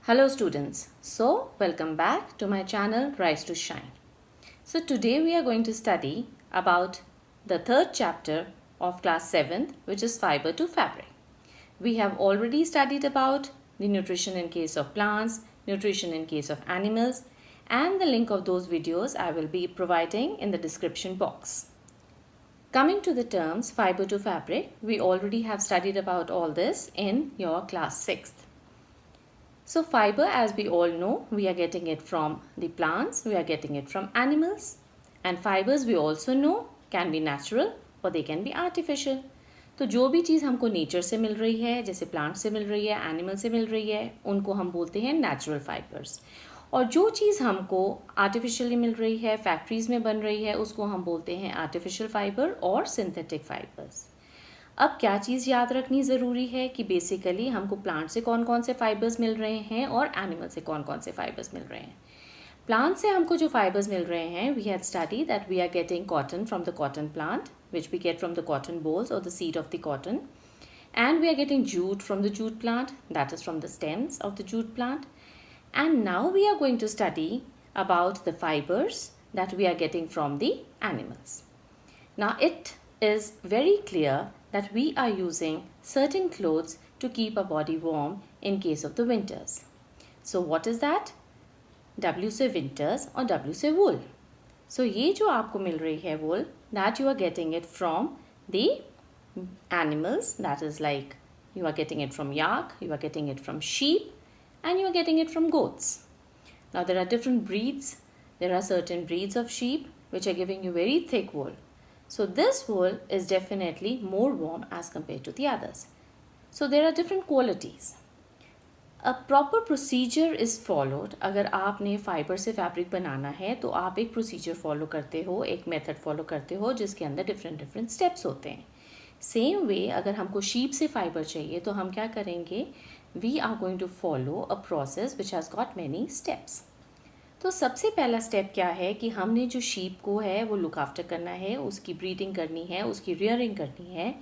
Hello students, so welcome back to my channel Rise to Shine. So today we are going to study about the third chapter of class 7th, which is fiber to fabric. We have already studied about the nutrition in case of plants, nutrition in case of animals, and the link of those videos I will be providing in the description box. Coming to the terms fiber to fabric, we already have studied about all this in your class 6th. So fiber, as we all know, we are getting it from the plants, we are getting it from animals, and fibers we also know can be natural or they can be artificial. तो जो भी चीज़ हमको nature से मिल रही है, जैसे plant से मिल रही है, एनिमल से मिल रही है, उनको हम बोलते हैं नेचुरल फाइबर्स. और जो चीज़ हमको आर्टिफिशियली मिल रही है, फैक्ट्रीज़ में बन रही है, उसको हम बोलते हैं आर्टिफिशियल फाइबर और सिंथेटिक फाइबर्स. अब क्या चीज़ याद रखनी ज़रूरी है कि बेसिकली हमको प्लांट से कौन कौन से फाइबर्स मिल रहे हैं और एनिमल से कौन कौन से फाइबर्स मिल रहे हैं. प्लांट से हमको जो फाइबर्स मिल रहे हैं, we had study that we are getting cotton from the cotton plant which we get from the cotton bolls or the seed of the cotton, and we are getting jute from the jute plant, that is from the stems of the jute plant. And now we are going to study about the fibers that we are getting from the animals. Now it is very clear that we are using certain clothes to keep our body warm in case of the winters. So what is that? W से winters और W से wool. So ये जो आपको मिल रही है wool, that you are getting it from the animals, that is like you are getting it from yak, you are getting it from sheep, and you are getting it from goats. Now there are different breeds. There are certain breeds of sheep which are giving you very thick wool. So this wool is definitely more warm as compared to the others. So there are different qualities. A proper procedure is followed. अगर आपने fibre से fabric बनाना है तो आप एक procedure follow करते हो, एक मेथड फॉलो करते हो जिसके अंदर डिफरेंट स्टेप्स होते हैं. सेम वे अगर हमको शीप से फाइबर चाहिए तो हम क्या करेंगे? We are going to follow a process which has got many steps. तो सबसे पहला स्टेप क्या है कि हमने जो शीप को है वो लुक आफ्टर करना है, उसकी ब्रीडिंग करनी है, उसकी रियरिंग करनी है.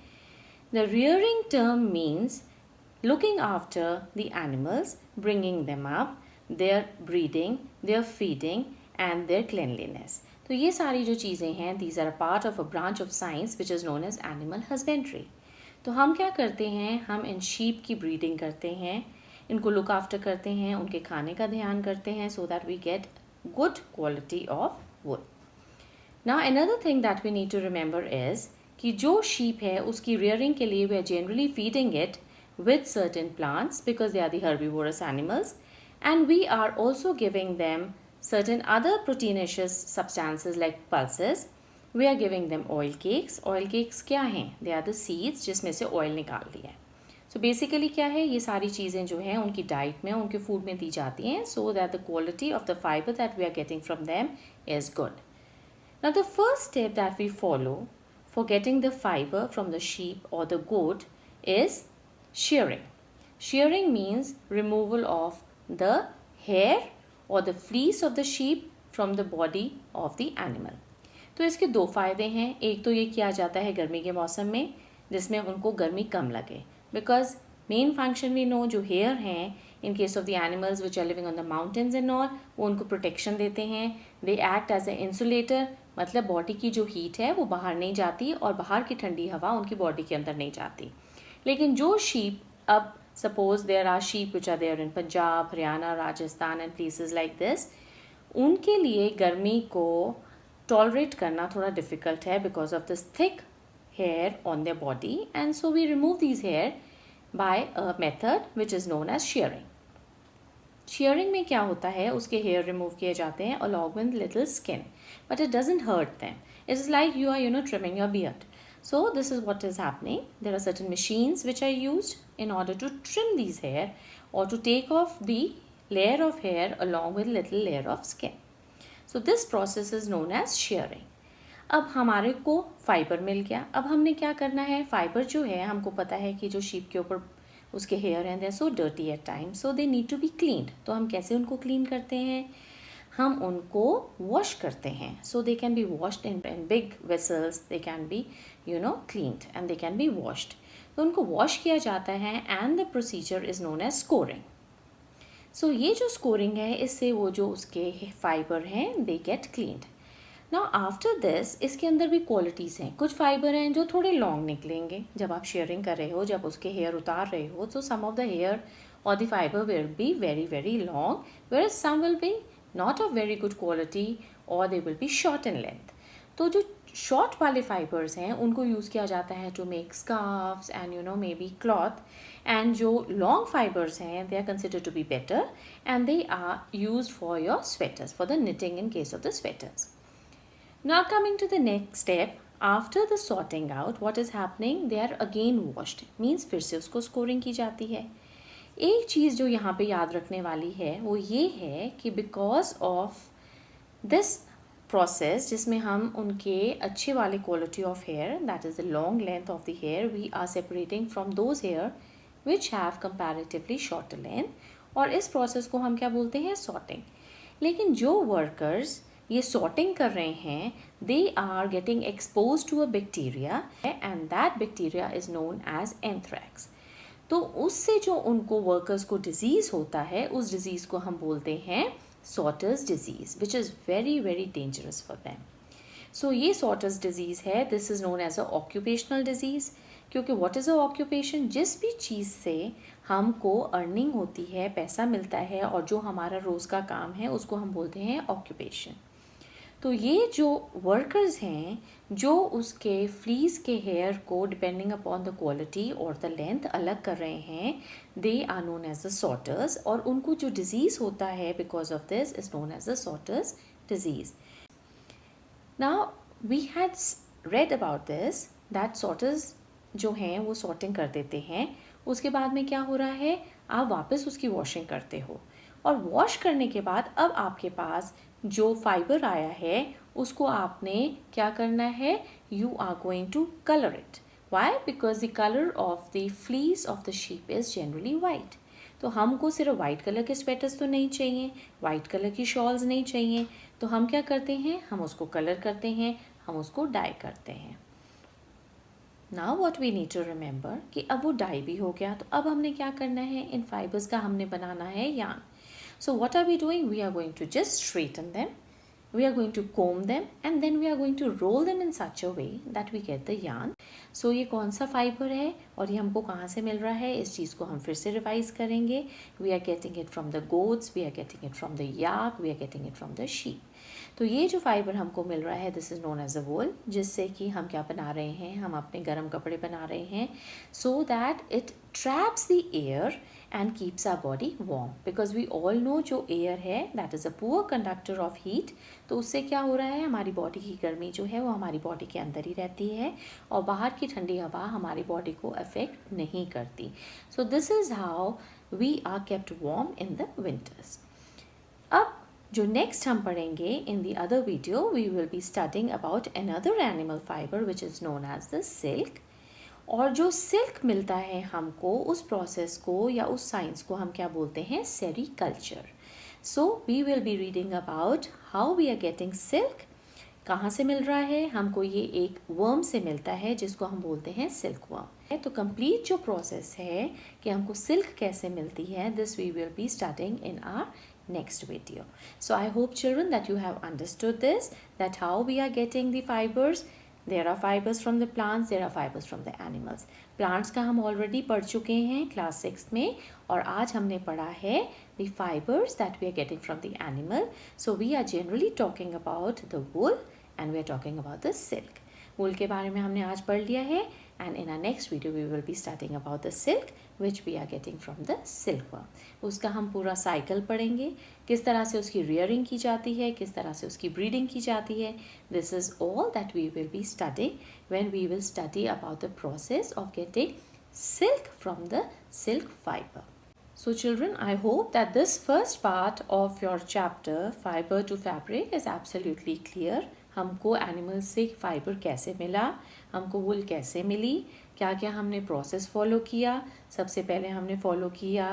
The rearing term means looking after the animals, bringing them up, their breeding, their feeding and their cleanliness. तो ये सारी जो चीज़ें हैं, these are a part of a branch of science which is known as animal husbandry. तो हम क्या करते हैं? हम इन sheep की breeding करते हैं, इनको look after करते हैं, उनके खाने का ध्यान करते हैं so that we get good quality of wool. Now another thing that we need to remember is कि जो sheep है उसकी rearing के लिए we are generally feeding it with certain plants because they are the herbivorous animals, and we are also giving them certain other proteinaceous substances like pulses. We are giving them oil cakes. Oil cakes क्या हैं? They are the seeds जिसमें से oil निकाल लिया है. So basically क्या है? ये सारी चीज़ें जो हैं उनकी डाइट में, उनके फूड में दी जाती हैं so that the quality of the fiber that we are getting from them is good. Now the first step that we follow for getting the fiber from the sheep or the goat is shearing. Shearing means removal of the hair or the fleece of the sheep from the body of the animal. तो इसके दो फ़ायदे हैं. एक तो ये किया जाता है गर्मी के मौसम में जिसमें उनको गर्मी कम लगे, because main function we know जो हेयर हैं in case of the animals which are living on the mountains and all, वो उनको प्रोटेक्शन देते हैं. They act as a insulator, मतलब बॉडी की जो हीट है वो बाहर नहीं जाती और बाहर की ठंडी हवा उनकी बॉडी के अंदर नहीं जाती. लेकिन जो शीप, अब suppose there are sheep which are there in Punjab, Haryana, Rajasthan and places like this, उनके लिए गर्मी को टॉलरेट करना थोड़ा डिफ़िकल्ट है because of this thick hair on their body, and so we remove this hair by a method which is known as shearing. Shearing में क्या होता है? उसके हेयर रिमूव किए जाते हैं along with little skin, but it doesn't hurt them. It is like you are trimming your beard. So this is what is happening. There are certain machines which are used in order to trim these hair or to take off the layer of hair along with little layer of skin. So this process is known as shearing. अब हमारे को fibre मिल गया. अब हमने क्या करना है? Fibre जो है हमको पता है कि जो शीप के ऊपर उसके हेयर हैं, they are so dirty at times, so they need to be cleaned. तो हम कैसे उनको क्लीन करते हैं? हम उनको वॉश करते हैं. So they can be washed in big vessels, they can be cleaned and they can be washed. तो उनको वॉश किया जाता है and the procedure is known as scouring. So ये जो स्कोरिंग है, इससे वो जो उसके फाइबर हैं they get cleaned. Now after this इसके अंदर भी क्वालिटीज़ हैं. कुछ फाइबर हैं जो थोड़े लॉन्ग निकलेंगे जब आप शेयरिंग कर रहे हो, जब उसके हेयर उतार रहे हो, तो some of the hair or the fiber will be very long, whereas some will be not of very good quality or they will be short in length. तो जो शॉर्ट वाले फाइबर्स हैं उनको यूज़ किया जाता है to make scarves and maybe cloth. And जो long fibres हैं they are considered to be better and they are used for your sweaters, for the knitting in case of the sweaters. Now coming to the next step, after the sorting out, what is happening? They are again washed. Means फिर से उसको scoring की जाती है. एक चीज़ जो यहाँ पे याद रखने वाली है वो ये है कि बिकॉज ऑफ दिस प्रोसेस जिसमें हम उनके अच्छे वाले quality of hair, that is the long length of the hair, we are separating from those hair which have comparatively shorter length. और इस प्रोसेस को हम क्या बोलते हैं? सॉर्टिंग. लेकिन जो वर्कर्स ये सॉर्टिंग कर रहे हैं they are getting expose to a bacteria and that bacteria is known as anthrax. तो उससे जो उनको वर्कर्स को डिजीज़ होता है उस डिज़ीज़ को हम बोलते हैं sorters disease, which is very very dangerous for them. So ये सॉर्टर्स डिजीज़ है, this is known as a occupational disease. क्योंकि व्हाट इज़ अ ऑक्यूपेशन? जिस भी चीज़ से हमको अर्निंग होती है, पैसा मिलता है और जो हमारा रोज़ का काम है उसको हम बोलते हैं ऑक्यूपेशन. तो ये जो वर्कर्स हैं जो उसके फ्लीस के हेयर को डिपेंडिंग अपॉन द क्वालिटी और द लेंथ अलग कर रहे हैं, they are known as the sorters. और उनको जो डिजीज़ होता है because of this is known as the sorters disease. Now we had read about this that sorters जो हैं वो सॉर्टिंग कर देते हैं. उसके बाद में क्या हो रहा है? आप वापस उसकी वॉशिंग करते हो और वॉश करने के बाद अब आपके पास जो फाइबर आया है उसको आपने क्या करना है? You are going to colour it. Why? Because the colour of the fleece of the sheep is generally white. तो हमको सिर्फ वाइट कलर के स्वेटर्स तो नहीं चाहिए, वाइट कलर की शॉल्स नहीं चाहिए. तो हम क्या करते हैं? हम उसको कलर करते हैं, हम उसको डाई करते हैं. Now what we need to remember कि अब वो डाई भी हो गया, तो अब हमने क्या करना है? इन फाइबर्स का हमने बनाना है yarn. So what are we doing? We are going to just straighten them, we are going to comb them and then we are going to roll them in such a way that we get the yarn. So ये कौन सा fibre है और ये हमको कहाँ से मिल रहा है? इस चीज़ को हम फिर से रिवाइज करेंगे. We are getting it from the goats, we are getting it from the yak, we are getting it from the sheep. तो ये जो फाइबर हमको मिल रहा है this is known as a wool, जिससे कि हम क्या बना रहे हैं? हम अपने गर्म कपड़े बना रहे हैं so that it traps the air and keeps our body warm. Because we all know जो air है that is a poor conductor of heat. तो उससे क्या हो रहा है? हमारी बॉडी की गर्मी जो है वो हमारी बॉडी के अंदर ही रहती है और बाहर की ठंडी हवा हमारी बॉडी को अफेक्ट नहीं करती. So this is how we are kept warm in the winters. अब जो नेक्स्ट हम पढ़ेंगे in the other video we will be studying about another animal fibre which is known as the silk. और जो silk मिलता है हमको उस प्रोसेस को या उस साइंस को हम क्या बोलते हैं? Sericulture. So we will be reading about how we are getting silk. कहाँ से मिल रहा है? हमको ये एक वर्म से मिलता है जिसको हम बोलते हैं सिल्क वर्म. तो कंप्लीट जो प्रोसेस है कि हमको सिल्क कैसे मिलती है this we will be starting in our next video. So I hope children that you have understood this, that how we are getting the fibers. There are fibers from the plants, there are fibers from the animals. Plants का हम already पढ़ चुके हैं class 6 में और आज हमने पढ़ा है the fibers that we are getting from the animal. So we are generally talking about the wool and we are talking about the silk. wool के बारे में हमने आज पढ़ लिया है and in our next video we will be starting about the silk which we are getting from the silkworm. उसका हम पूरा साइकिल पढ़ेंगे, किस तरह से उसकी rearing की जाती है, किस तरह से उसकी breeding की जाती है. This is all that we will be studying when we will study about the process of getting silk from the silk fiber. So children, I hope that this first part of your chapter fiber to fabric is absolutely clear. हमको animal से fibre कैसे मिला, हमको वूल कैसे मिली, क्या क्या हमने process follow किया. सबसे पहले हमने फॉलो किया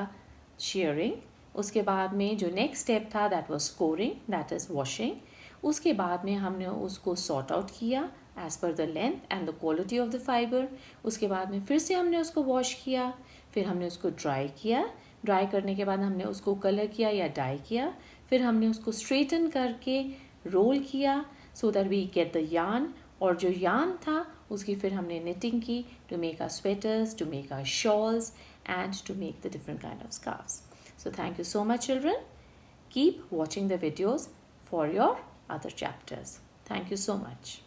शेयरिंग, उसके बाद में जो नेक्स्ट स्टेप था that was scoring, that is washing. उसके बाद में हमने उसको सॉर्ट आउट किया as per the length and the quality of the fibre. उसके बाद में फिर से हमने उसको वॉश किया, फिर हमने उसको ड्राई किया, ड्राई करने के बाद हमने उसको कलर किया या डाई किया, फिर हमने उसको स्ट्रेटन करके रोल किया so that we get the yarn, और जो यार्न था उसकी फिर हमने निटिंग की to make our sweaters, to make our shawls and to make the different kind of scarves. So thank you so much children. Keep watching the videos for your other chapters. Thank you so much.